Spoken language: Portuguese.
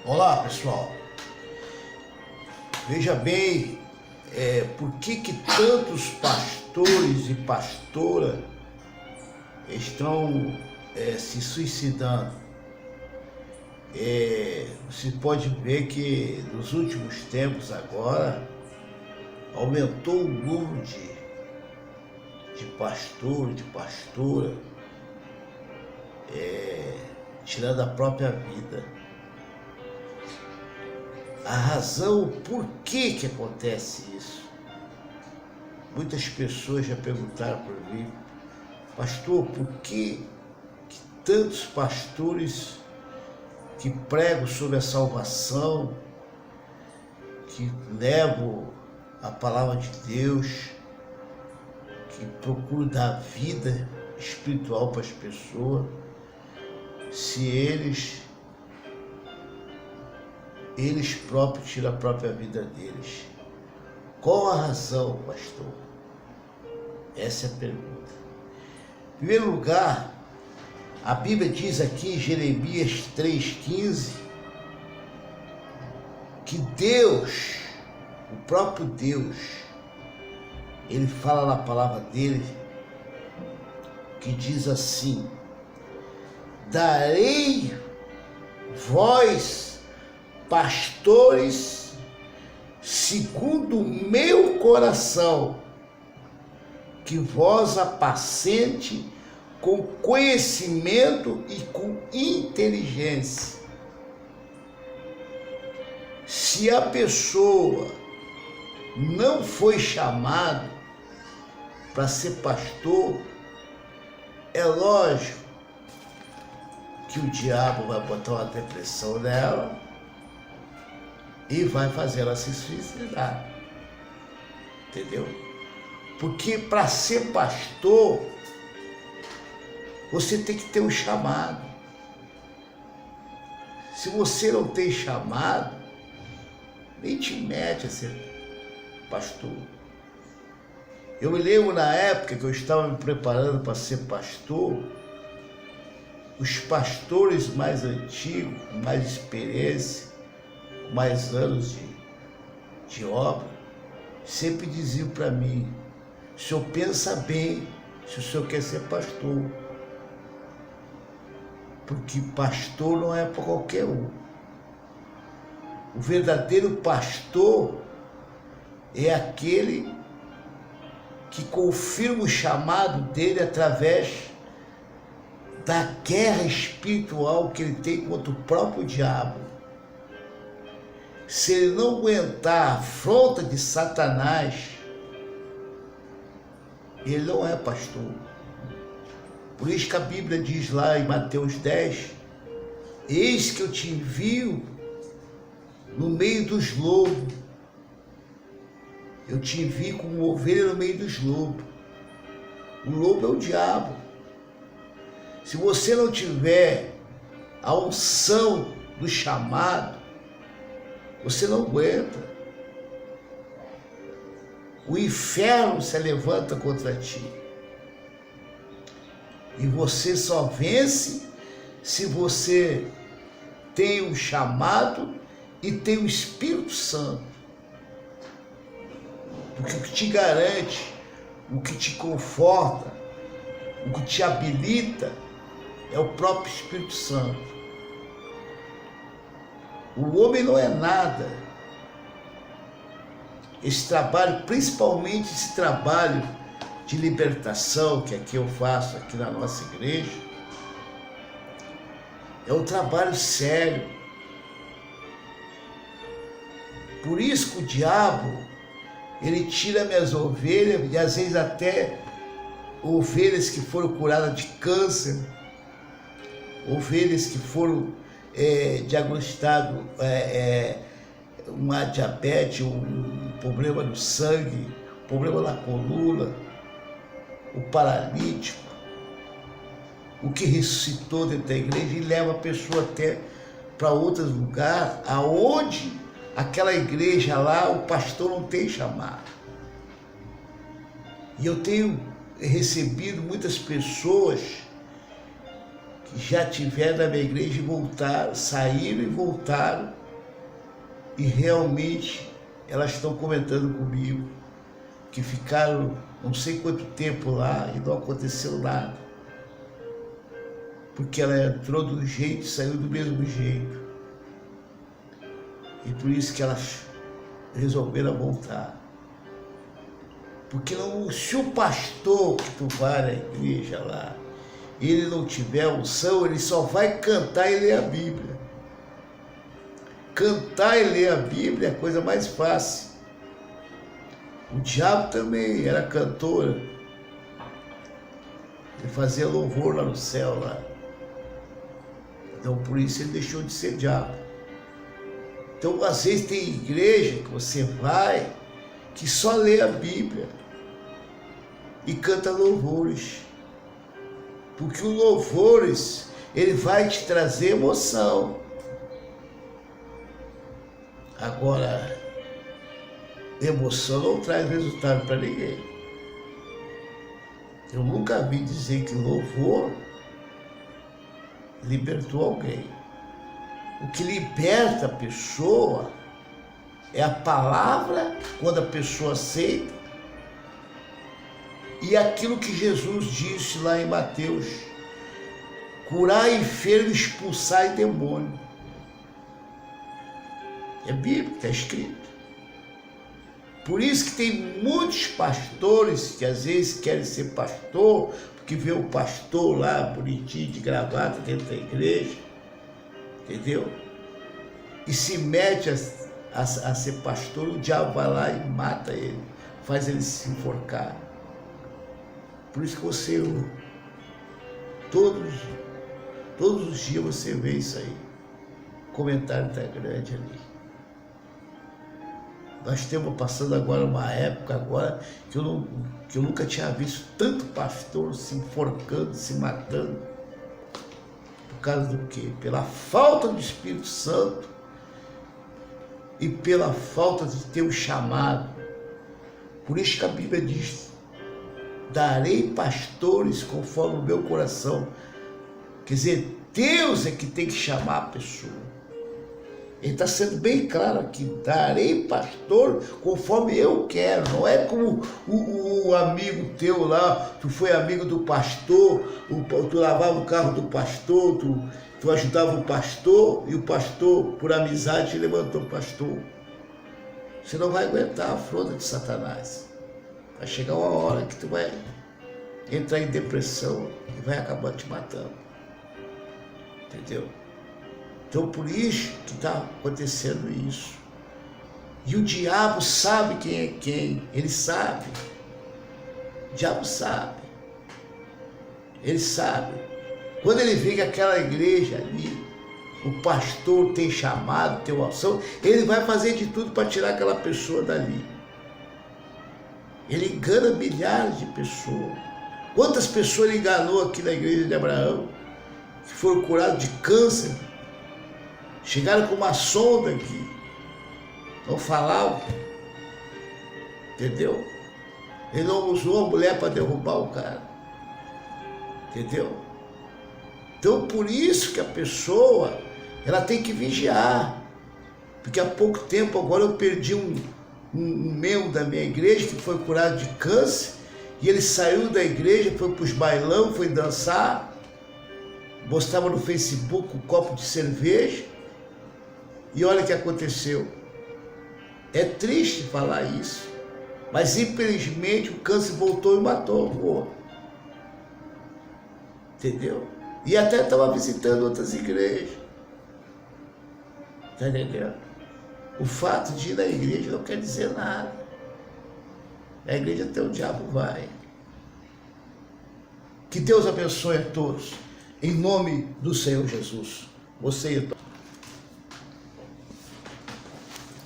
Olá, pessoal. Veja bem, por que tantos pastores e pastoras estão se suicidando? Você pode ver que nos últimos tempos agora aumentou o número de pastor, de pastora, tirando a própria vida. A razão por que acontece isso? Muitas pessoas já perguntaram para mim: pastor, por que tantos pastores que pregam sobre a salvação, que levam a palavra de Deus, que procuram dar vida espiritual para as pessoas, se eles próprios tiram a própria vida deles? Qual a razão, pastor? Essa é a pergunta. Em primeiro lugar, a Bíblia diz aqui em Jeremias 3,15 que Deus, o próprio Deus, ele fala na palavra dele, que diz assim: darei vós, pastores, segundo o meu coração, que vós apacente com conhecimento e com inteligência. Se a pessoa não foi chamada para ser pastor, é lógico que o diabo vai botar uma depressão nela e vai fazer ela se suicidar. Entendeu? Porque para ser pastor, você tem que ter um chamado. Se você não tem chamado, nem te mete a ser pastor. Eu me lembro na época que eu estava me preparando para ser pastor, os pastores mais antigos, com mais experiência, com mais anos de obra, sempre diziam para mim: o senhor pensa bem se o senhor quer ser pastor, porque pastor não é para qualquer um. O verdadeiro pastor é aquele que confirma o chamado dele através da guerra espiritual que ele tem contra o próprio diabo. Se ele não aguentar a afronta de Satanás, ele não é pastor. Por isso que a Bíblia diz lá em Mateus 10, eis que eu te envio no meio dos lobos. Eu te envio como ovelha no meio dos lobos. O lobo é o diabo. Se você não tiver a unção do chamado, você não aguenta. O inferno se levanta contra ti. E você só vence se você tem um chamado e tem o Espírito Santo. Porque o que te garante, o que te conforta, o que te habilita é o próprio Espírito Santo. O homem não é nada. Esse trabalho, principalmente esse trabalho de libertação que aqui eu faço, aqui na nossa igreja, é um trabalho sério. Por isso que o diabo, ele tira minhas ovelhas, e às vezes até ovelhas que foram curadas de câncer, ovelhas que foram diagnosticadas uma diabetes, um problema no sangue, problema na coluna, o paralítico, o que ressuscitou dentro da igreja e leva a pessoa até para outros lugares, aonde aquela igreja lá, o pastor não tem chamado. E eu tenho recebido muitas pessoas que já tiveram na minha igreja e voltaram, saíram e voltaram, e realmente elas estão comentando comigo que ficaram não sei quanto tempo lá e não aconteceu nada, porque ela entrou do jeito e saiu do mesmo jeito, e por isso que elas resolveram voltar. Porque não, se o pastor que tu vai na igreja lá, ele não tiver unção, ele só vai cantar e ler a Bíblia. Cantar e ler a Bíblia é a coisa mais fácil. O diabo também era cantor. Ele fazia louvor lá no céu, lá. Então, por isso ele deixou de ser diabo. Então, às vezes tem igreja que você vai, que só lê a Bíblia e canta louvores. Porque o louvores, ele vai te trazer emoção. Agora, emoção não traz resultado para ninguém. Eu nunca vi dizer que louvor libertou alguém. O que liberta a pessoa é a palavra, quando a pessoa aceita, e aquilo que Jesus disse lá em Mateus: curar enfermo, expulsar demônio. É bíblico, está escrito. Por isso que tem muitos pastores que às vezes querem ser pastor, porque vê o pastor lá, bonitinho, de gravata, dentro da igreja, entendeu? E se mete a ser pastor, o diabo vai lá e mata ele, faz ele se enforcar. Por isso que você, todos os dias você vê isso aí. O comentário está grande ali. Nós estamos passando agora uma época agora que eu nunca tinha visto tanto pastor se enforcando, se matando. Por causa do quê? Pela falta do Espírito Santo e pela falta de ter o chamado. Por isso que a Bíblia diz: darei pastores conforme o meu coração. Quer dizer, Deus é que tem que chamar a pessoa. Ele está sendo bem claro aqui: darei pastor conforme eu quero. Não é como o amigo teu lá, tu foi amigo do pastor, tu lavava o carro do pastor, tu ajudava o pastor, e o pastor, por amizade, te levantou o pastor. Você não vai aguentar a afronta de Satanás. Vai chegar uma hora que tu vai entrar em depressão e vai acabar te matando. Entendeu? Então, por isso que está acontecendo isso. E o diabo sabe quem é quem. Ele sabe. O diabo sabe. Ele sabe. Quando ele vê que aquela igreja ali, o pastor tem chamado, tem uma ação, ele vai fazer de tudo para tirar aquela pessoa dali. Ele engana milhares de pessoas. Quantas pessoas ele enganou aqui na igreja de Abraão, que foram curados de câncer? Chegaram com uma sonda aqui, não falavam, entendeu? Ele não usou a mulher para derrubar o cara, entendeu? Então, por isso que a pessoa, ela tem que vigiar, porque há pouco tempo agora eu perdi um membro da minha igreja que foi curado de câncer, e ele saiu da igreja, foi para os bailão, foi dançar, postava no Facebook um copo de cerveja. E olha o que aconteceu. É triste falar isso, mas infelizmente o câncer voltou e matou o outro. Entendeu? E até estava visitando outras igrejas. Está entendendo? O fato de ir na igreja não quer dizer nada. Na igreja até o diabo vai. Que Deus abençoe a todos. Em nome do Senhor Jesus. Você